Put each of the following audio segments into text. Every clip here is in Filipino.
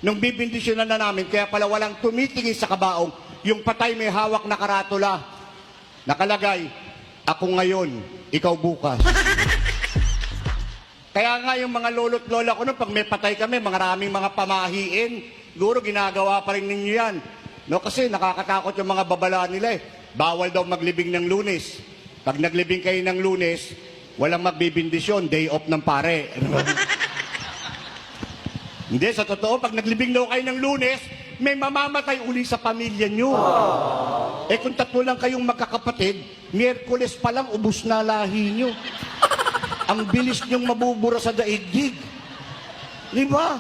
Nung bibindisyonan na namin, kaya pala walang tumitingin sa kabaong, yung patay may hawak na karatula. Nakalagay, ako ngayon, ikaw bukas. Kaya nga yung mga lolo't lola ko nun, pag may patay kami, maraming mga pamahiin, siguro ginagawa pa rin ninyo yan. No, kasi nakakatakot yung mga babala nila eh. Bawal daw maglibing ng Lunes. Pag naglibing kayo ng Lunes, walang magbibindisyon, day off ng pare. Hindi, sa totoo, pag naglibing daw kayo ng Lunes, may mamamatay uli sa pamilya nyo. Eh kung tatlo lang kayong magkakapatid, Miyerkules pa lang ubus na lahi nyo. Ang bilis nyong mabubura sa daigdig. Di ba?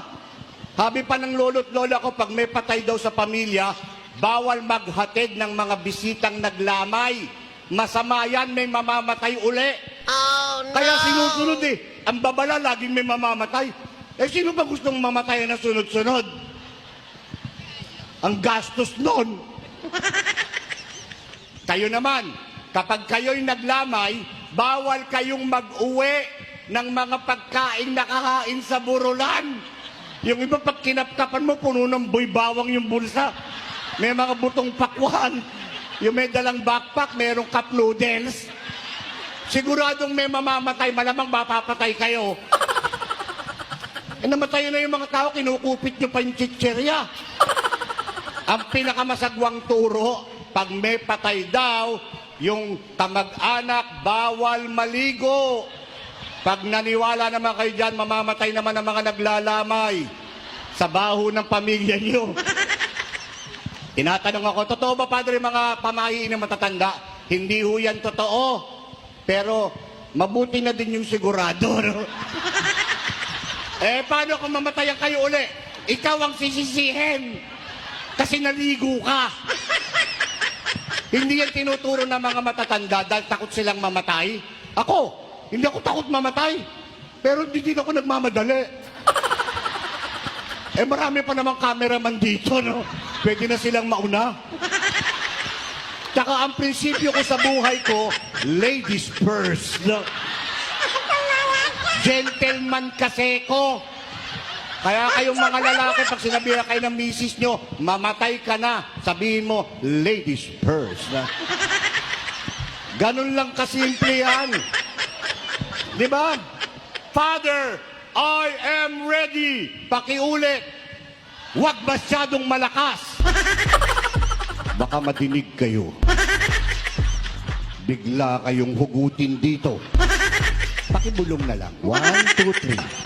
Habi pa ng lolo't lola ko, pag may patay daw sa pamilya, bawal maghatid ng mga bisitang naglamay. Masama yan, may mamamatay uli. Oh, no! Kaya sinusunod eh. Ang babala, laging may mamamatay. Eh, sino ba gustong mamatay na sunod-sunod? Ang gastos nun. Kayo naman, kapag kayo'y naglamay, bawal kayong mag-uwi ng mga pagkain nakahain sa burulan. Yung iba, pag kinapkapan mo, puno ng boy bawang yung bulsa. May mga butong pakwan. Yung may dalang backpack, merong cup noodles. Siguradong may mamamatay, malamang mapapatay kayo. Eh, namatay na yung mga tao, kinukupit nyo pa yung chicherya. Ang pinakamasagwang turo, pag may patay daw, yung kamag-anak, bawal maligo. Pag naniwala naman kayo dyan, mamamatay naman ang mga naglalamay sa baho ng pamilya nyo. Tinatanong ako, totoo ba, Padre, mga pamahiin na matatanda? Hindi ho yan totoo. Pero mabuti na din yung sigurado, no? Eh, paano kung mamatayan kayo uli? Ikaw ang sisisihin. Kasi naligo ka. Hindi yan tinuturo ng mga matatanda dahil takot silang mamatay. Ako, hindi ako takot mamatay. Pero hindi din ako nagmamadali. Eh, marami pa namang cameraman dito, no? Pwede na silang mauna. Tsaka ang prinsipyo ko sa buhay ko, ladies first, no? Gentleman kasi ko. Kaya kayong mga lalaki, pag sinabihan kayo ng misis nyo, mamatay ka na, sabihin mo, ladies first. Ganun lang kasimple yan. Di ba? Father, I am ready. Pakiulit. Huwag masyadong malakas. Baka madinig kayo. Bigla kayong hugutin dito. Pakibulong na lang. 1, 2, 3.